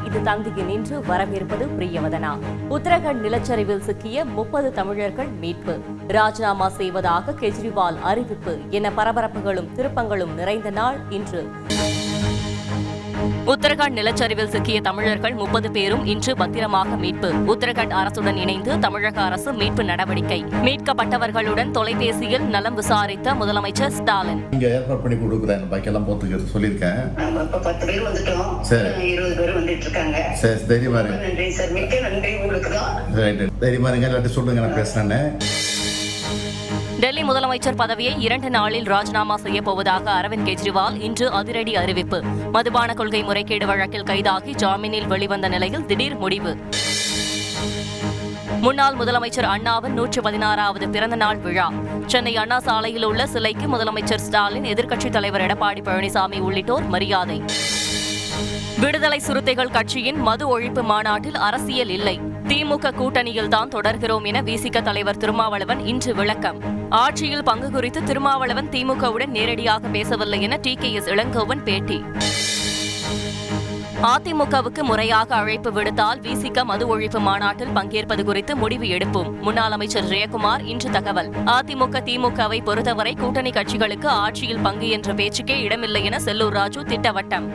மீது தங்கி நின்று வரவேற்பது பிரியவதனா. உத்தரகண்ட் நிலச்சரிவில் சிக்கிய 30 தமிழர்கள் மீட்பு, ராஜினாமா செய்வதாக கெஜ்ரிவால் அறிவிப்பு என பரபரப்புகளும் திருப்பங்களும் நிறைந்த நாள் இன்று. உத்தரகண்ட் நிலச்சரிவில் சிக்கிய தமிழர்கள் 30 பேரும் இன்று பத்திரமாக மீட்பு. உத்தரகண்ட் அரசுடன் இணைந்து தமிழக அரசு மீட்பு நடவடிக்கை. மீட்கப்பட்டவர்களுடன் தொலைபேசியில் நலம் விசாரித்த முதலமைச்சர் ஸ்டாலின். இங்க ஏற்பாடு பண்ணி கொடுக்குறேன், பாக்கெல்லாம் போத்துக்கிறது சொல்லியிருக்கேன். 10 பேர் வந்துட்டோம், 20 பேர் வந்துட்டு இருக்காங்க. சரி, தைரியமா இருங்க. நன்றி சார், மிக்க நன்றி உங்களுக்கு தான். தைரியமா இருங்க, எல்லாத்தையும் சொல்லுங்க, நான் பேசுறேன்னு. டெல்லி முதலமைச்சர் பதவியை 2 நாளில் ராஜினாமா செய்யப் போவதாக அரவிந்த் கெஜ்ரிவால் இன்று அதிரடி அறிவிப்பு. மதுபான கொள்கை முறைகேடு வழக்கில் கைதாகி ஜாமீனில் வெளிவந்த நிலையில் திடீர் முடிவு. முன்னாள் முதலமைச்சர் அண்ணாவின் 116வது பிறந்த நாள் விழா. சென்னை அண்ணா சாலையில் உள்ள சிலைக்கு முதலமைச்சர் ஸ்டாலின், எதிர்க்கட்சித் தலைவர் எடப்பாடி பழனிசாமி உள்ளிட்டோர் மரியாதை. விடுதலை சிறுத்தைகள் கட்சியின் மது ஒழிப்பு மாநாட்டில் அரசியல் இல்லை, திமுக கூட்டணியில் தான் தொடர்கிறோம் என விசிக தலைவர் திருமாவளவன் இன்று விளக்கம். ஆட்சியில் பங்கு குறித்து திருமாவளவன் திமுகவுடன் நேரடியாக பேசவில்லை என டிகேஎஸ் இளங்கோவன் பேட்டி. அதிமுகவுக்கு முறையாக அழைப்பு விடுத்தால் விசிக மது ஒழிப்பு மாநாட்டில் பங்கேற்பது குறித்து முடிவு எடுப்போம். முன்னாள் அமைச்சர் ஜெயக்குமார் இன்று தகவல். அதிமுக திமுகவை பொறுத்தவரை கூட்டணி கட்சிகளுக்கு ஆட்சியில் பங்கு என்ற பேச்சுக்கே இடமில்லை என செல்லூர் ராஜு திட்டவட்டம்.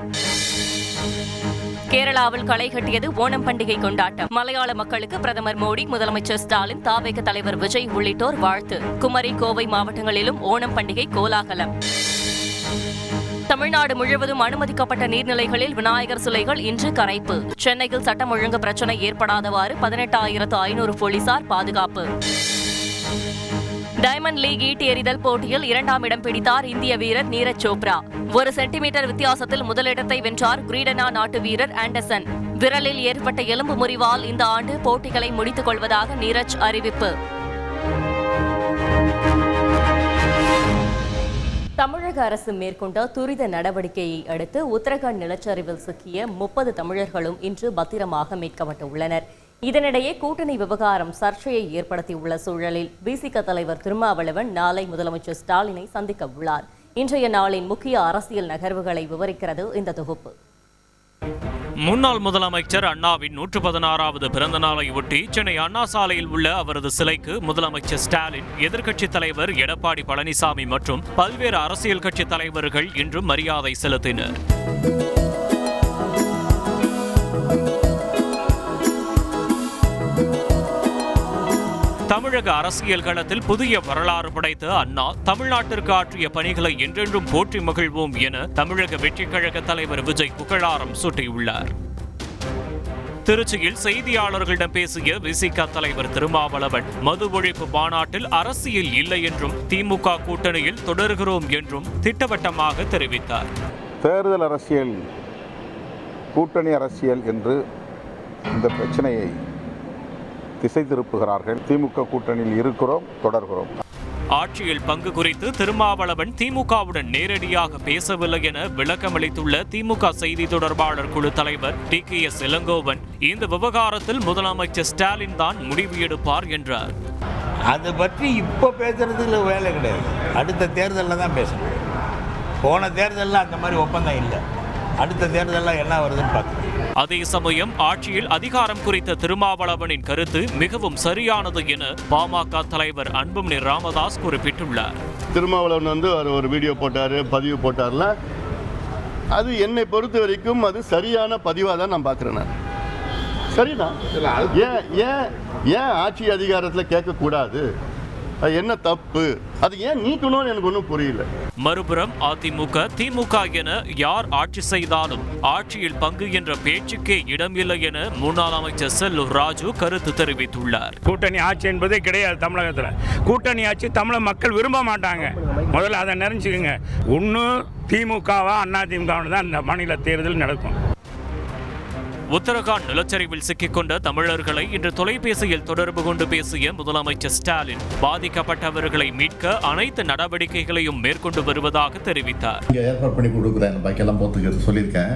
கேரளாவில் களை கட்டியது ஓணம் பண்டிகை கொண்டாட்டம். மலையாள மக்களுக்கு பிரதமர் மோடி, முதலமைச்சர் ஸ்டாலின், தாவேக தலைவர் விஜய் உள்ளிட்டோர் வாழ்த்து. குமரி, கோவை மாவட்டங்களிலும் ஓணம் பண்டிகை கோலாகலம். தமிழ்நாடு முழுவதும் அனுமதிக்கப்பட்ட நீர்நிலைகளில் விநாயகர் சிலைகள் இன்று கரைப்பு. சென்னையில் சட்டம் ஒழுங்கு பிரச்சினை ஏற்படாதவாறு 18,500 போலீசார் பாதுகாப்பு. டைமண்ட் லீக் ஈட்டி எறிதல் போட்டியில் 2ஆம் இடம் பிடித்தார் இந்திய வீரர் நீரஜ் சோப்ரா. 1 சென்டிமீட்டர் வித்தியாசத்தில் முதலிடத்தை வென்றார் கிரீடனா நாட்டு வீரர் ஆண்டர்சன். விரலில் ஏற்பட்ட எலும்பு முறிவால் இந்த ஆண்டு போட்டிகளை முடித்துக் கொள்வதாக நீரஜ் அறிவிப்பு. தமிழக அரசு மேற்கொண்ட துரித நடவடிக்கையை அடுத்து உத்தரகண்ட் நிலச்சரிவில் சிக்கிய 30 தமிழர்களும் இன்று பத்திரமாக மீட்கப்பட்டுள்ளனர். இதனிடையே கூட்டணி விவகாரம் சர்ச்சையை ஏற்படுத்தியுள்ள சூழலில் விசிக தலைவர் திருமாவளவன் நாளை முதலமைச்சர் ஸ்டாலினை சந்திக்க உள்ளார். இன்றைய நாளின் முக்கிய அரசியல் நகர்வுகளை விவரிக்கிறது இந்த தொகுப்பு. முன்னாள் முதலமைச்சர் அண்ணாவின் 116வது பிறந்த நாளை ஒட்டி சென்னை அண்ணா சாலையில் உள்ள அவரது சிலைக்கு முதலமைச்சர் ஸ்டாலின், எதிர்க்கட்சித் தலைவர் எடப்பாடி பழனிசாமி மற்றும் பல்வேறு அரசியல் கட்சி தலைவர்கள் இன்று மரியாதை செலுத்தினர். தமிழக அரசியல் களத்தில் புதிய வரலாறு படைத்த அண்ணா தமிழ்நாட்டிற்கு ஆற்றிய பணிகளை என்றென்றும் போற்றி மகிழ்வோம் என தமிழக வெற்றிக் கழக தலைவர் விஜய் புகழாரம் சூட்டியுள்ளார். திருச்சியில் செய்தியாளர்களிடம் பேசிய விசிக தலைவர் திருமாவளவன், மது ஒழிப்பு மாநாட்டில் அரசியல் இல்லை என்றும் திமுக கூட்டணியில் தொடர்கிறோம் என்றும் திட்டவட்டமாக தெரிவித்தார். தேர்தல் அரசியல், கூட்டணி அரசியல் என்று இந்த பிரச்சனையை திசை திருப்புகிறார்கள். திமுக கூட்டணியில் இருக்கிறோம், தொடர்கிறோம். ஆட்சியில் பங்கு குறித்து திருமாவளவன் திமுகவுடன் நேரடியாக பேசவில்லை என விளக்கமளித்துள்ள திமுக செய்தி தொடர்பாளர் குழு தலைவர் டிகேஎஸ் இளங்கோவன், இந்த விவகாரத்தில் முதலமைச்சர் ஸ்டாலின் தான் முடிவு எடுப்பார் என்றார். அது பற்றி இப்போ பேசுறதுல வேலை கிடையாது, அடுத்த தேர்தலில் தான் பேசணும். போன தேர்தலில் அந்த மாதிரி ஒப்பந்தம் இல்லை, அடுத்த தேர்தலில் என்ன வருதுன்னு பார்த்து. அதே சமயம் ஆட்சியில் அதிகாரம் குறித்த திருமாவளவனின் கருத்து மிகவும் சரியானது என பாமக தலைவர் அன்புமணி ராமதாஸ் குறிப்பிட்டுள்ளார். திருமாவளவன் ஒரு வீடியோ போட்டாரு, பதிவு போட்டார்ல, அது என்னை பொறுத்த வரைக்கும் அது சரியான பதிவாக தான் நான் பார்க்குறேன். சரிண்ணா, ஏன் ஆட்சி அதிகாரத்தில் கேட்கக்கூடாது? அது என்ன தப்பு? அது ஏன் நீக்கணும்னு எனக்கு ஒன்றும் புரியல. மறுபுறம் அதிமுக திமுக என யார் ஆட்சி செய்தாலும் ஆட்சியில் பங்கு என்ற பேச்சுக்கே இடமில்லை என முன்னாள் அமைச்சர் செல்லூர் ராஜு கருத்து தெரிவித்துள்ளார். கூட்டணி ஆட்சி என்பதே கிடையாது தமிழகத்தில். கூட்டணி ஆட்சி தமிழக மக்கள் விரும்ப மாட்டாங்க. முதல்ல அதை நினைச்சுக்கோங்க. ஒன்று திமுகவா அண்ணா திமுக தான் இந்த மாநில தேர்தல் நடக்கும். உத்தரகாண்ட் நிலச்சரிவில் சிக்கிக்கொண்ட தமிழர்களை இன்று தொலைபேசியில் தொடர்பு கொண்டு பேசிய முதலமைச்சர் ஸ்டாலின், பாதிக்கப்பட்டவர்களை மீட்க அனைத்து நடவடிக்கைகளையும் மேற்கொண்டு வருவதாக தெரிவித்தார். இங்க ஏற்பாடு பண்ணி கொடுக்குறேன், பாக்கெல்லாம் போத்துக்கிறது சொல்லியிருக்கேன்.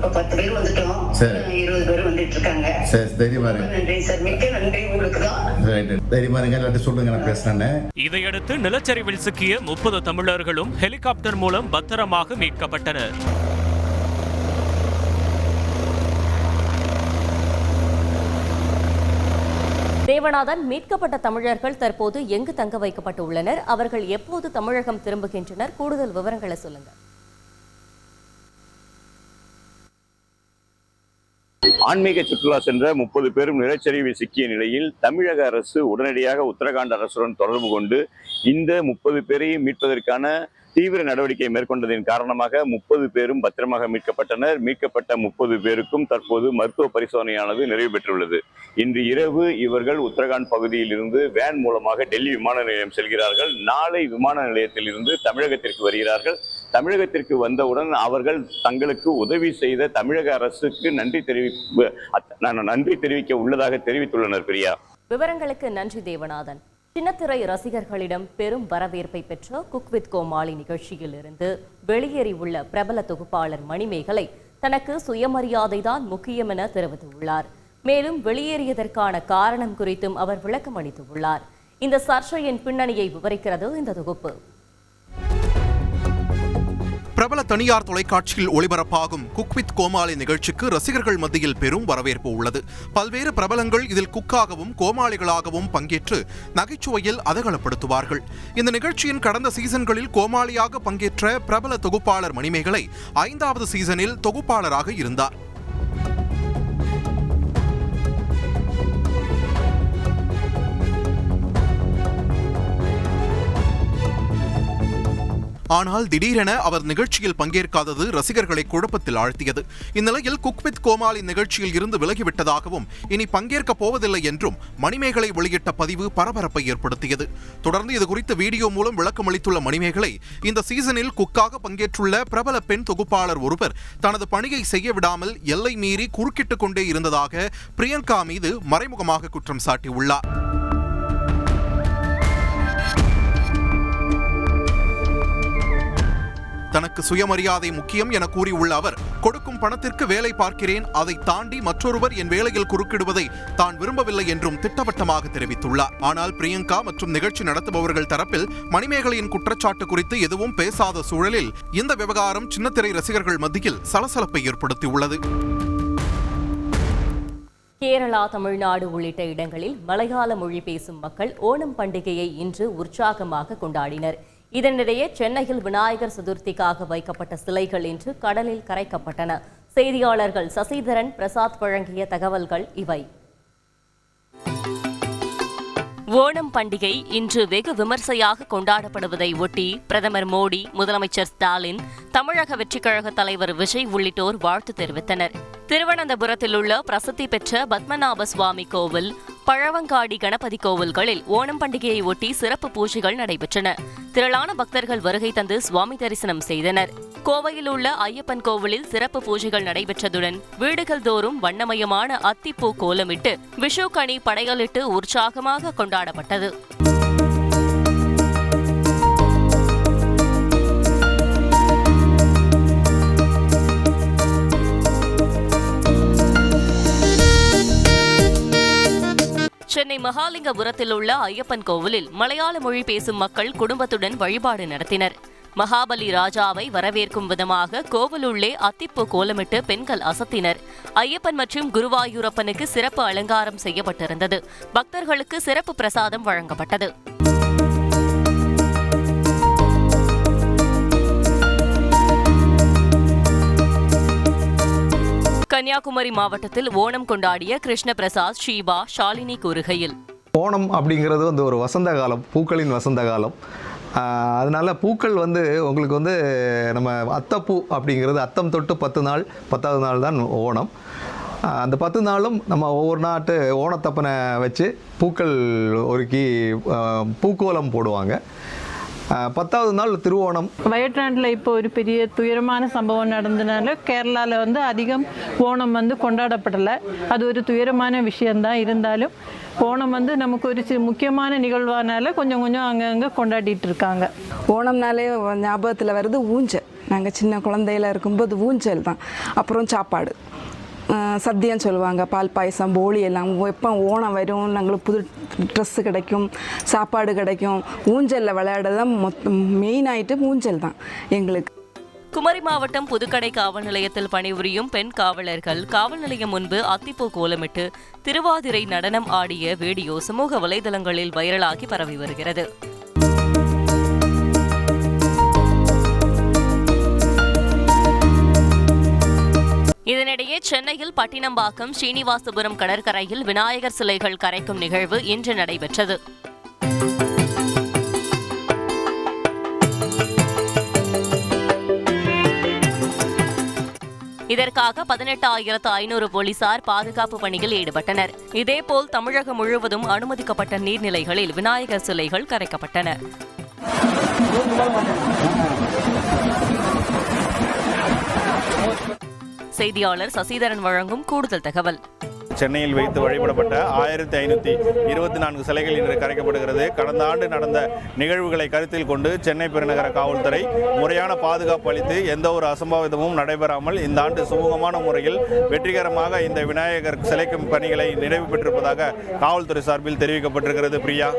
10 பேர் வந்துட்டோம், 20 பேர் வந்துட்டு இருக்காங்க. சரி, தைரியமா இருங்க. நன்றி சார், மிக்க நன்றி உங்களுக்கு தான். தைரியமா இருங்க, எல்லாத்தையும் சொல்லுங்க, நான் பேசுறேன்னு. இதையடுத்து நிலச்சரிவில் சிக்கிய 30 தமிழர்களும் ஹெலிகாப்டர் மூலம் பத்திரமாக மீட்கப்பட்டனர். தேவநாதன், மீட்கப்பட்ட தமிழர்கள் தற்போது எங்கு தங்க வைக்கப்பட்டு உள்ளனர்? அவர்கள் எப்போது தமிழகம் திரும்புகின்றனர்? கூடுதல் விவரங்களை சொல்லுங்க. ஆன்மீக சுற்றுலா சென்ற 30 பேரும் நிலச்சரிவில் சிக்கிய நிலையில் தமிழக அரசு உடனடியாக உத்தரகாண்ட் அரசுடன் தொடர்பு கொண்டு இந்த 30 பேரையும் மீட்பதற்கான தீவிர நடவடிக்கை மேற்கொண்டதின் காரணமாக 30 பேரும் பத்திரமாக மீட்கப்பட்டனர். மீட்கப்பட்ட 30 பேருக்கும் தற்போது மருத்துவ பரிசோதனையானது நிறைவு பெற்றுள்ளது. இன்று இரவு இவர்கள் உத்தரகாண்ட் பகுதியில் இருந்து வேன் மூலமாக டெல்லி விமான நிலையம் செல்கிறார்கள். நாளை விமான நிலையத்தில் இருந்து தமிழகத்திற்கு வருகிறார்கள். தமிழகத்திற்கு வந்தவுடன் அவர்கள் தங்களுக்கு உதவி செய்த தமிழக அரசுக்கு நன்றி தெரிவிக்க உள்ளதாக தெரிவித்துள்ளனர். பிரியா, விவரங்களுக்கு நன்றி தேவநாதன். சின்னத்திரை ரசிகர்களிடம் பெரும் வரவேற்பை பெற்ற குக் வித் கோமாளி நிகழ்ச்சியில் இருந்து வெளியேறியுள்ள பிரபல தொகுப்பாளர் மணிமேகலை தனக்கு சுயமரியாதைதான் முக்கியம் என தெரிவித்துள்ளார். மேலும் வெளியேறியதற்கான காரணம் குறித்தும் அவர் விளக்கம் அளித்துள்ளார். இந்த சர்ச்சையின் பின்னணியை விவரிக்கிறது இந்த தொகுப்பு. பிரபல தனியார் தொலைக்காட்சியில் ஒளிபரப்பாகும் குக் வித் கோமாளி நிகழ்ச்சிக்கு ரசிகர்கள் மத்தியில் பெரும் வரவேற்பு உள்ளது. பல்வேறு பிரபலங்கள் இதில் குக்காகவும் கோமாளிகளாகவும் பங்கேற்று நகைச்சுவையில் அதகலப்படுத்துவார்கள். இந்த நிகழ்ச்சியின் கடந்த சீசன்களில் கோமாளியாக பங்கேற்ற பிரபல தொகுப்பாளர் மணிமேகலை 5வது சீசனில் தொகுப்பாளராக இருந்தார். ஆனால் திடீரென அவர் நிகழ்ச்சியில் பங்கேற்காதது ரசிகர்களை குழப்பத்தில் ஆழ்த்தியது. இந்நிலையில் குக் வித் கோமாளி நிகழ்ச்சியில் இருந்து விலகிவிட்டதாகவும் இனி பங்கேற்கப் போவதில்லை என்றும் மணிமேகலை வெளியிட்ட பதிவு பரபரப்பை ஏற்படுத்தியது. தொடர்ந்து இதுகுறித்து வீடியோ மூலம் விளக்கம் அளித்துள்ள மணிமேகலை, இந்த சீசனில் குக்காக பங்கேற்றுள்ள பிரபல பெண் தொகுப்பாளர் ஒருவர் தனது பணியை செய்ய விடாமல் எல்லை மீறி குறுக்கிட்டுக் கொண்டே இருந்ததாக பிரியங்கா மீது மறைமுகமாக குற்றம் சாட்டியுள்ளார். தனக்கு சுயமரியாதை முக்கியம் என கூறியுள்ள அவர், கொடுக்கும் பணத்திற்கு வேலை பார்க்கிறேன், அதை தாண்டி மற்றொருவர் என் வேலையில் குறுக்கிடுவதை தான் விரும்பவில்லை என்றும் திட்டவட்டமாக தெரிவித்துள்ளார். ஆனால் பிரியங்கா மற்றும் நிகழ்ச்சி நடத்துபவர்கள் தரப்பில் மணிமேகலையின் குற்றச்சாட்டு குறித்து எதுவும் பேசாத சூழலில் இந்த விவகாரம் சின்னத்திரை ரசிகர்கள் மத்தியில் சலசலப்பை ஏற்படுத்தியுள்ளது. கேரளா, தமிழ்நாடு உள்ளிட்ட இடங்களில் மலையாள மொழி பேசும் மக்கள் ஓணம் பண்டிகையை இன்று உற்சாகமாக கொண்டாடினர். இதனிடையே சென்னையில் விநாயகர் சதுர்த்திக்காக வைக்கப்பட்ட சிலைகள் இன்று கடலில் கரைக்கப்பட்டன. செய்தியாளர்கள் சசிதரன், பிரசாத் வழங்கிய தகவல்கள் இவை. ஓணம் பண்டிகை இன்று வெகு விமர்சையாக கொண்டாடப்படுவதை ஒட்டி பிரதமர் மோடி, முதலமைச்சர் ஸ்டாலின், தமிழக வெற்றிக் கழக தலைவர் விஜய் உள்ளிட்டோர் வாழ்த்து தெரிவித்தனர். திருவனந்தபுரத்தில் உள்ள பிரசித்தி பெற்ற பத்மநாப சுவாமி கோவில், பழவங்காடி கணபதி கோவில்களில் ஓணம் பண்டிகையை ஒட்டி சிறப்பு பூஜைகள் நடைபெற்றன. திரளான பக்தர்கள் வருகை தந்து சுவாமி தரிசனம் செய்தனர். கோவையில் உள்ள ஐயப்பன் கோவிலில் சிறப்பு பூஜைகள் நடைபெற்றதுடன் வீடுகள் தோறும் வண்ணமயமான அத்திப்பூ கோலமிட்டு விஷு கனி படையலிட்டு உற்சாகமாக கொண்டாடப்பட்டது. சென்னை மகாலிங்கபுரத்தில் உள்ள ஐயப்பன் கோவிலில் மலையாள மொழி பேசும் மக்கள் குடும்பத்துடன் வழிபாடு நடத்தினர். மகாபலி ராஜாவை வரவேற்கும் விதமாக கோவில் உள்ளே அத்திப்பூ கோலமிட்டு பெண்கள் அசத்தினர். ஐயப்பன் மற்றும் குருவாயூரப்பனுக்கு சிறப்பு அலங்காரம் செய்யப்பட்டிருந்தது. பக்தர்களுக்கு சிறப்பு பிரசாதம் வழங்கப்பட்டது. கன்னியாகுமரி மாவட்டத்தில் ஓணம் கொண்டாடிய கிருஷ்ண பிரசாத், ஷீபா, ஷாலினி கூறுகையில், ஓணம் அப்படிங்கிறது ஒரு வசந்த காலம், பூக்களின் வசந்த காலம். அதனால் பூக்கள் உங்களுக்கு நம்ம அத்தப்பூ அப்படிங்கிறது அத்தம் தொட்டு 10 நாள், 10வது நாள் தான் ஓணம். அந்த 10 நாளும் நம்ம ஒவ்வொரு நாட்டு ஓணத்தப்பனை வச்சு பூக்கள் ஒருக்கி பூக்கோலம் போடுவாங்க. 10வது நாள் திருவோணம். வயநாட்டில் இப்போ ஒரு பெரிய துயரமான சம்பவம் நடந்ததுனால கேரளாவில் அதிகம் ஓணம் கொண்டாடப்படலை. அது ஒரு துயரமான விஷயந்தான். இருந்தாலும் ஓணம் நமக்கு ஒரு முக்கியமான நிகழ்வானால கொஞ்சம் கொஞ்சம் அங்கங்கே கொண்டாடிட்டு இருக்காங்க. ஓணம்னாலே ஞாபகத்தில் வருது ஊஞ்சல். நாங்கள் சின்ன குழந்தையில இருக்கும்போது ஊஞ்சல் தான். அப்புறம் சாப்பாடு, சத்தியம் சொல்லுவாங்க, பால் பாயசம், போளி எல்லாம். எப்போ ஓணம் வரும், நாங்களுக்கு புது ட்ரெஸ்ஸு கிடைக்கும், சாப்பாடு கிடைக்கும். ஊஞ்சலில் விளையாட தான் மெயின் ஆகிட்டு ஊஞ்சல் தான் எங்களுக்கு. குமரி மாவட்டம் புதுக்கடை காவல் நிலையத்தில் பணிபுரியும் பெண் காவலர்கள் காவல் நிலையம் முன்பு அத்திப்பூ கோலமிட்டு திருவாதிரை நடனம் ஆடிய வீடியோ சமூக வலைதளங்களில் வைரலாகி பரவி வருகிறது. இதனிடையே சென்னையில் பட்டினம்பாக்கம் ஸ்ரீனிவாசபுரம் கடற்கரையில் விநாயகர் சிலைகள் கரைக்கும் நிகழ்வு இன்று நடைபெற்றது. இதற்காக 18,500 போலீசார் பாதுகாப்பு பணியில் ஈடுபட்டனர். இதேபோல் தமிழகம் முழுவதும் அனுமதிக்கப்பட்ட நீர்நிலைகளில் விநாயகர் சிலைகள் கரைக்கப்பட்டன. செய்தியாளர் சசிதரன் வழங்கும் கூடுதல் தகவல். சென்னையில் வைத்து வழிபடப்பட்ட 1524 சிலைகள் இன்று கரைக்கப்படுகிறது. கடந்த ஆண்டு நடந்த நிகழ்வுகளை கருத்தில் கொண்டு சென்னை பெருநகர காவல்துறை முறையான பாதுகாப்பு அளித்து எந்த ஒரு அசம்பாவிதமும் நடைபெறாமல் இந்த ஆண்டு சுமூகமான முறையில் வெற்றிகரமாக இந்த விநாயகர் சிலைக்கும் பணிகளை நிறைவு பெற்றிருப்பதாக காவல்துறை சார்பில் தெரிவிக்கப்பட்டிருக்கிறது. பிரியா,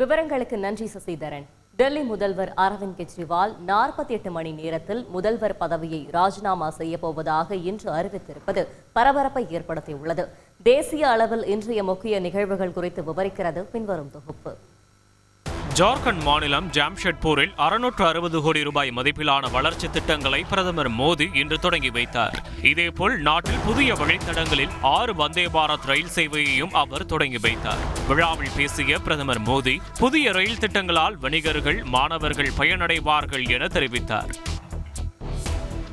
விவரங்களுக்கு நன்றி சசிதரன். டெல்லி முதல்வர் அரவிந்த் கெஜ்ரிவால் 48 மணி நேரத்தில் முதல்வர் பதவியை ராஜினாமா செய்யப்போவதாக இன்று அறிவித்திருப்பது பரபரப்பை ஏற்படுத்தியுள்ளது. தேசிய அளவில் இன்றைய முக்கிய நிகழ்வுகள் குறித்து விவரிக்கிறது பின்வரும் தொகுப்பு. ஜார்க்கண்ட் மாநிலம் ஜாம்ஷெட்பூரில் 660 கோடி ரூபாய் மதிப்பிலான வளர்ச்சி திட்டங்களை பிரதமர் மோடி இன்று தொடங்கி வைத்தார். இதேபோல் நாட்டில் புதிய வழித்தடங்களில் 6 வந்தே பாரத் ரயில் சேவையையும் அவர் தொடங்கி வைத்தார். விழாவில் பேசிய பிரதமர் மோடி புதிய ரயில் திட்டங்களால் வணிகர்கள், மாணவர்கள் பயனடைவார்கள் என தெரிவித்தார்.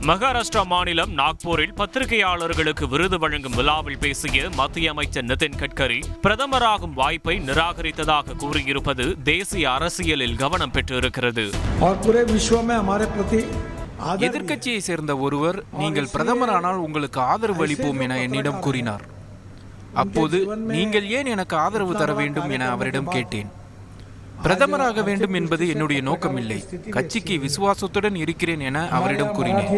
மகாராஷ்டிரா மாநிலம் நாக்பூரில் பத்திரிகையாளர்களுக்கு விருது வழங்கும் விழாவில் பேசிய மத்திய அமைச்சர் நிதின் கட்கரி பிரதமராகும் வாய்ப்பை நிராகரித்ததாக கூறியிருப்பது தேசிய அரசியலில் கவனம் பெற்றிருக்கிறது. எதிர்க்கட்சியை சேர்ந்த ஒருவர் நீங்கள் பிரதமரானால் உங்களுக்கு ஆதரவு அளிப்போம் என என்னிடம் கூறினார். அப்போது நீங்கள் ஏன் எனக்கு ஆதரவு தர வேண்டும் என அவரிடம் கேட்டேன். பிரதமராக வேண்டும் என்பது என்னுடைய நோக்கமில்லை, கட்சிக்கு விசுவாசத்துடன் இருக்கிறேன் என அவரிடம் கூறினேன்.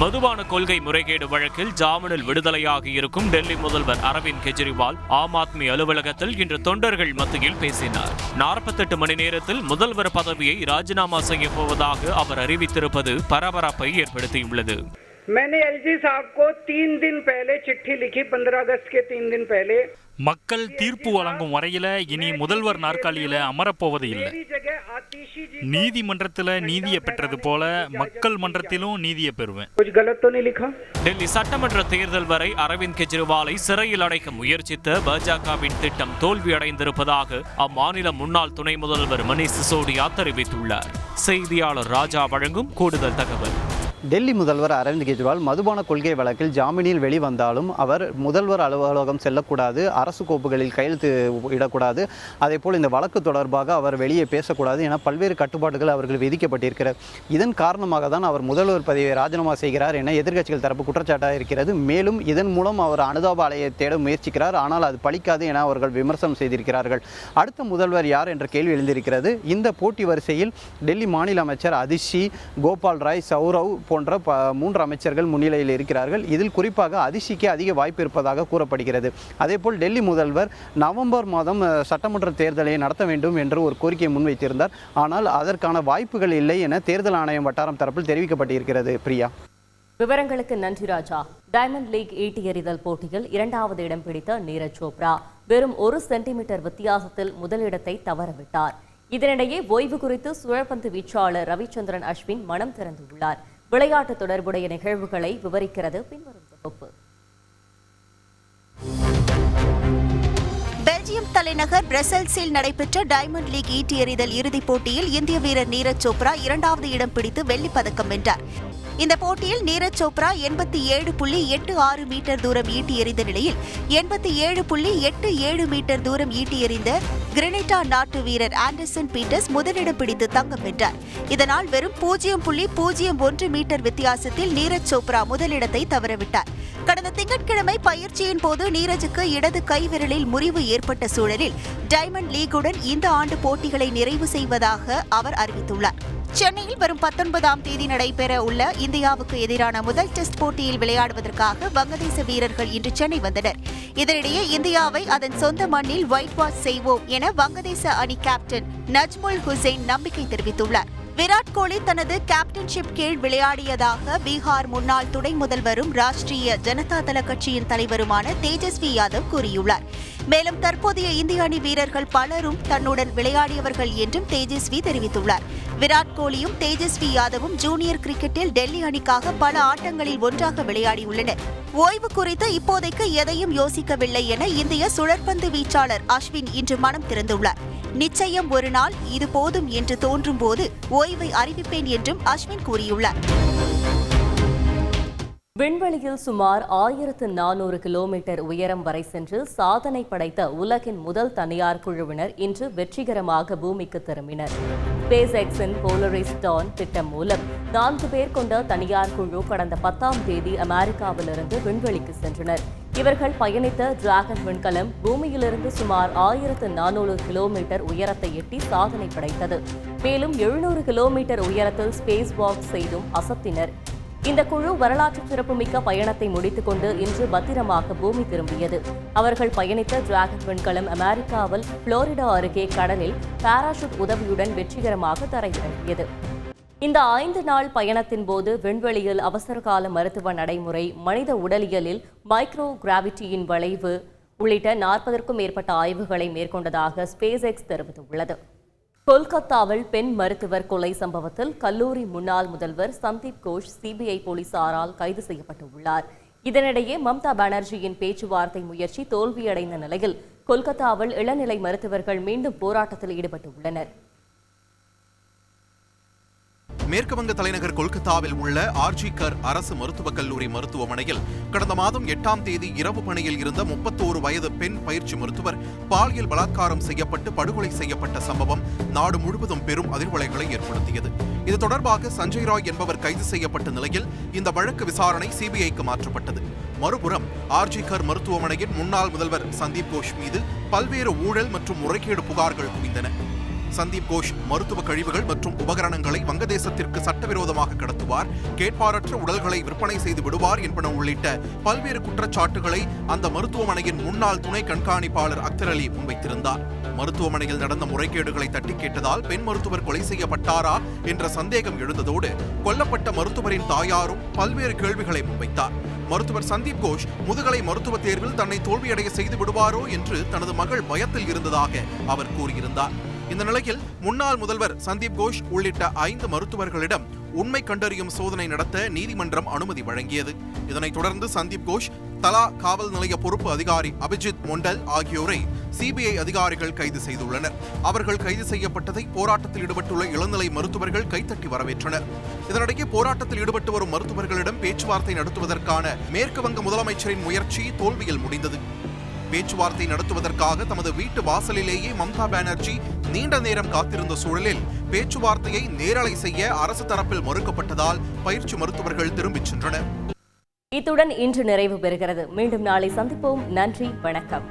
மதுபான கொள்கை முறைகேடு வழக்கில் ஜாமீனில் விடுதலையாகி இருக்கும் டெல்லி முதல்வர் அரவிந்த் கெஜ்ரிவால் ஆம் ஆத்மி அலுவலகத்தில் இன்று தொண்டர்கள் மத்தியில் பேசினார். 48 மணி நேரத்தில் முதல்வர் பதவியை ராஜினாமா செய்ய போவதாக அவர் அறிவித்திருப்பது பரபரப்பை ஏற்படுத்தியுள்ளது. मैंने एलजी साहब को 3 दिन पहले चिट्ठी लिखी, 15 अगस्त के 3 दिन पहले. மக்கள் தீர்ப்பு வழங்கும் வரையில இனி முதல்வர் நாற்காலியில அமரப்போவது இல்லை. நீதிமன்றத்தில் நீதியை பெற்றது போல மக்கள் மன்றத்திலும் நீதியை பெறுவேன். டெல்லி சட்டமன்ற தேர்தல் வரை அரவிந்த் கெஜ்ரிவாலை சிறையில் அடைக்க முயற்சித்த பாஜகவின் திட்டம் தோல்வியடைந்திருப்பதாக அம்மாநில முன்னாள் துணை முதல்வர் மணீஷ் சிசோடியா தெரிவித்துள்ளார். செய்தியாளர் ராஜா வழங்கும் கூடுதல் தகவல். டெல்லி முதல்வர் அரவிந்த் கெஜ்ரிவால் மதுபான கொள்கை வழக்கில் ஜாமீனில் வெளிவந்தாலும் அவர் முதல்வர் அலுவலகம் செல்லக்கூடாது, அரசு கோப்புகளில் கையெழுத்து இடக்கூடாது, அதேபோல் இந்த வழக்கு தொடர்பாக அவர் வெளியே பேசக்கூடாது என பல்வேறு கட்டுப்பாடுகள் அவர்கள் விதிக்கப்பட்டிருக்கிறது. இதன் காரணமாக தான் அவர் முதல்வர் பதவியை ராஜினாமா செய்கிறார் என எதிர்க்கட்சிகள் தரப்பு குற்றச்சாட்டாக இருக்கிறது. மேலும் இதன் மூலம் அவர் அனுதாப அலையை தேட முயற்சிக்கிறார், ஆனால் அது பலிக்காது என அவர்கள் விமர்சனம் செய்திருக்கிறார்கள். அடுத்த முதல்வர் யார் என்ற கேள்வி எழுந்திருக்கிறது. இந்த போட்டி வரிசையில் டெல்லி மாநில அமைச்சர் அதிஷி, கோபால் ராய், சௌரவ் போன்ற 3 அமைச்சர்கள் முன்னிலையில் இருக்கிறார்கள். இதில் குறிப்பாக அதிஷிக்கு அதிக வாய்ப்பு இருப்பதாக கூறப்படுகிறது. அதேபோல் டெல்லி முதல்வர் நவம்பர் மாதம் சட்டமன்ற தேர்தலை நடத்த வேண்டும் என்று ஒரு கோரிக்கையை முன்வைத்திருந்தார். ஆனால் அதற்கான வாய்ப்புகள் இல்லை என தேர்தல் ஆணையம் வட்டாரம் தரப்பில் தெரிவிக்கப்பட்டிருக்கிறது. பிரியா, விவரங்களுக்கு நன்றி ராஜா. டைமண்ட் லீக் ஈட்டி எறிதல் போட்டியில் 2வது இடம் பிடித்த நீரஜ் சோப்ரா வெறும் 1 சென்டிமீட்டர் வித்தியாசத்தில் முதலிடத்தை தவறவிட்டார். இதனிடையே ஓய்வு குறித்து சுழற்பந்து வீச்சாளர் ரவிச்சந்திரன் அஸ்வின் மனம் திறந்துள்ளார். விளையாட்டு தொடர்புடைய நிகழ்வுகளை விவரிக்கிறது பின்வரும் தொகுப்பு. பெல்ஜியம் தலைநகர் பிரசல்ஸில் நடைபெற்ற டைமண்ட் லீக் ஈட்டி எறிதல் இறுதிப் போட்டியில் இந்திய வீரர் நீரஜ் சோப்ரா 2வது இடம் பிடித்து வெள்ளிப் பதக்கம் வென்றார். இந்த போட்டியில் நீரஜ் சோப்ரா 87.86 மீட்டர் தூரம் ஈட்டி எறிந்த நிலையில் 87.87 மீட்டர் தூரம் ஈட்டி எறிந்த கிரெனேட்டா நாட்டு வீரர் ஆண்டர்சன் பீட்டர்ஸ் முதலிடம் பிடித்து தங்கம் வென்றார். இதனால் வெறும் 0.01 மீட்டர் வித்தியாசத்தில் நீரஜ் சோப்ரா முதலிடத்தை தவறவிட்டார். கடந்த திங்கட்கிழமை பயிற்சியின் போது நீரஜுக்கு இடது கைவிரலில் முறிவு ஏற்பட்ட சூழலில் டைமண்ட் லீக்குடன் இந்த ஆண்டு போட்டிகளை நிறைவு செய்வதாக அவர் அறிவித்துள்ளார். சென்னையில் வரும் 19ஆம் தேதி நடைபெற உள்ள இந்தியாவுக்கு எதிரான முதல் டெஸ்ட் போட்டியில் விளையாடுவதற்காக வங்கதேச வீரர்கள் இன்று சென்னை வந்தனர். இதனிடையே இந்தியாவை அதன் சொந்த மண்ணில் ஒயிட் வாஷ் செய்வோம் என என வங்கதேச அணி கேப்டன் நஜ்முல் ஹுசைன் நம்பிக்கை தெரிவித்துள்ளார். விராட் கோலி தனது கேப்டன்ஷிப் கீழ் விளையாடியதாக பீகார் முன்னாள் துணை முதல்வரும் ராஷ்டிரிய ஜனதா தள கட்சியின் தலைவருமான தேஜஸ்வி யாதவ் கூறியுள்ளார். மேலும் தற்போதைய இந்திய அணி வீரர்கள் பலரும் தன்னுடன் விளையாடியவர்கள் என்றும் தேஜஸ்வி தெரிவித்துள்ளார். விராட் கோலியும் தேஜஸ்வி யாதவும் ஜூனியர் கிரிக்கெட்டில் டெல்லி அணிக்காக பல ஆட்டங்களில் ஒன்றாக விளையாடியுள்ளனர். ஓய்வு குறித்து இப்போதைக்கு எதையும் யோசிக்கவில்லை என இந்திய சுழற்பந்து வீச்சாளர் அஸ்வின் இன்று மனம் திறந்துள்ளார். நிச்சயம் ஒரு நாள் இது போதும் என்று தோன்றும் போது ஓய்வை அறிவிப்பேன் என்றும் அஸ்வின் கூறியுள்ளார். விண்வெளியில் சுமார் 1400 கிலோமீட்டர் உயரம் வரை சென்று சாதனை படைத்த உலகின் முதல் தனியார் குழுவினர் இன்று வெற்றிகரமாக பூமிக்கு திரும்பினர். ஸ்பேஸ் எக்ஸின் போலரிஸ் டான் திட்டம் மூலம் 4 பேர் கொண்ட தனியார் குழு கடந்த 10ஆம் தேதி அமெரிக்காவிலிருந்து விண்வெளிக்கு சென்றனர். இவர்கள் பயணித்த டிராகன் விண்கலம் பூமியிலிருந்து சுமார் 1400 கிலோமீட்டர் உயரத்தை எட்டி சாதனை படைத்தது. மேலும் 700 கிலோமீட்டர் உயரத்தில் ஸ்பேஸ் வாக் செய்தும் அசத்தினர். இந்த குழு வரலாற்று சிறப்புமிக்க பயணத்தை முடித்துக் கொண்டு இன்று பத்திரமாக பூமி திரும்பியது. அவர்கள் பயணித்த டிராகன் விண்கலம் அமெரிக்காவில் புளோரிடா அருகே கடலில் பாராசூட் உதவியுடன் வெற்றிகரமாக தரையிறங்கியது. இந்த 5 நாள் பயணத்தின் போது விண்வெளியில் அவசரகால மருத்துவ நடைமுறை, மனித உடலியலில் மைக்ரோ கிராவிட்டியின் வளைவு உள்ளிட்ட 40க்கும் மேற்பட்ட ஆய்வுகளை மேற்கொண்டதாக ஸ்பேஸ் எக்ஸ் தெரிவித்துள்ளது. கொல்கத்தாவில் பெண் மருத்துவர் கொலை சம்பவத்தில் கல்லூரி முன்னாள் முதல்வர் சந்தீப் கோஷ் சிபிஐ போலீசாரால் கைது செய்யப்பட்டுள்ளார். இதனிடையே மம்தா பானர்ஜியின் பேச்சுவார்த்தை முயற்சி தோல்வியடைந்த நிலையில் கொல்கத்தாவில் இளநிலை மருத்துவர்கள் மீண்டும் போராட்டத்தில் ஈடுபட்டுள்ளனர். மேற்குவங்க தலைநகர் கொல்கத்தாவில் உள்ள ஆர்ஜி கர் அரசு மருத்துவக் கல்லூரி மருத்துவமனையில் கடந்த மாதம் 8ஆம் தேதி இரவு பணியில் இருந்த 31 வயது பெண் பயிற்சி மருத்துவர் பாலியல் பலாத்காரம் செய்யப்பட்டு படுகொலை செய்யப்பட்ட சம்பவம் நாடு முழுவதும் பெரும் அதிர்வலைகளை ஏற்படுத்தியது. இது தொடர்பாக சஞ்சய் ராய் என்பவர் கைது செய்யப்பட்ட நிலையில் இந்த வழக்கு விசாரணை சிபிஐக்கு மாற்றப்பட்டது. மறுபுறம் ஆர்ஜி கர் மருத்துவமனையின் முன்னாள் முதல்வர் சந்தீப் கோஷ் மீது பல்வேறு ஊழல் மற்றும் முறைகேடு புகார்கள் குவிந்தன. சந்தீப் கோஷ் மருத்துவ கழிவுகள் மற்றும் உபகரணங்களை வங்கதேசத்திற்கு சட்டவிரோதமாக கடத்துவார், கேட்பாரற்ற உடல்களை விற்பனை செய்து விடுவார் என்பன உள்ளிட்ட பல்வேறு குற்றச்சாட்டுகளை அந்த மருத்துவமனையின் முன்னாள் துணை கண்காணிப்பாளர் அக்தர் அலி முன்வைத்திருந்தார். மருத்துவமனையில் நடந்த முறைகேடுகளை தட்டி கேட்டதால் பெண் மருத்துவர் கொலை செய்யப்பட்டாரா என்ற சந்தேகம் எழுந்ததோடு கொல்லப்பட்ட மருத்துவரின் தாயாரும் பல்வேறு கேள்விகளை முன்வைத்தார். மருத்துவர் சந்தீப் கோஷ் முதுகலை மருத்துவ தேர்வில் தன்னை தோல்வியடைய செய்து விடுவாரோ என்று தனது மகள் பயத்தில் இருந்ததாக அவர் கூறியிருந்தார். இந்த நிலையில் முன்னாள் முதல்வர் சந்தீப் கோஷ் உள்ளிட்ட 5 மருத்துவர்களிடம் உண்மை கண்டறியும் சோதனை நடத்த நீதிமன்றம் அனுமதி வழங்கியது. இதனைத் தொடர்ந்து சந்தீப் கோஷ், தலா காவல் நிலைய பொறுப்பு அதிகாரி அபிஜித் மொண்டல் ஆகியோரை சிபிஐ அதிகாரிகள் கைது செய்துள்ளனர். அவர்கள் கைது செய்யப்பட்டதை போராட்டத்தில் ஈடுபட்டுள்ள இளநிலை மருத்துவர்கள் கைத்தட்டி வரவேற்றனர். இதனிடையே போராட்டத்தில் ஈடுபட்டு வரும் மருத்துவர்களிடம் பேச்சுவார்த்தை நடத்துவதற்கான மேற்கு வங்க முதலமைச்சரின் முயற்சி தோல்வியில் முடிந்தது. பேச்சுவார்த்தை நடத்துவதற்காக தமது வீட்டு வாசலிலேயே மம்தா பானர்ஜி நீண்ட நேரம் காத்திருந்த சூழலில் பேச்சுவார்த்தையை நேரலை செய்ய அரசு தரப்பில் மறுக்கப்பட்டதால் பயிற்சி மருத்துவர்கள் திரும்பிச் சென்றனர். இத்துடன் இன்று நிறைவு பெறுகிறது. மீண்டும் நாளை சந்திப்போம். நன்றி, வணக்கம்.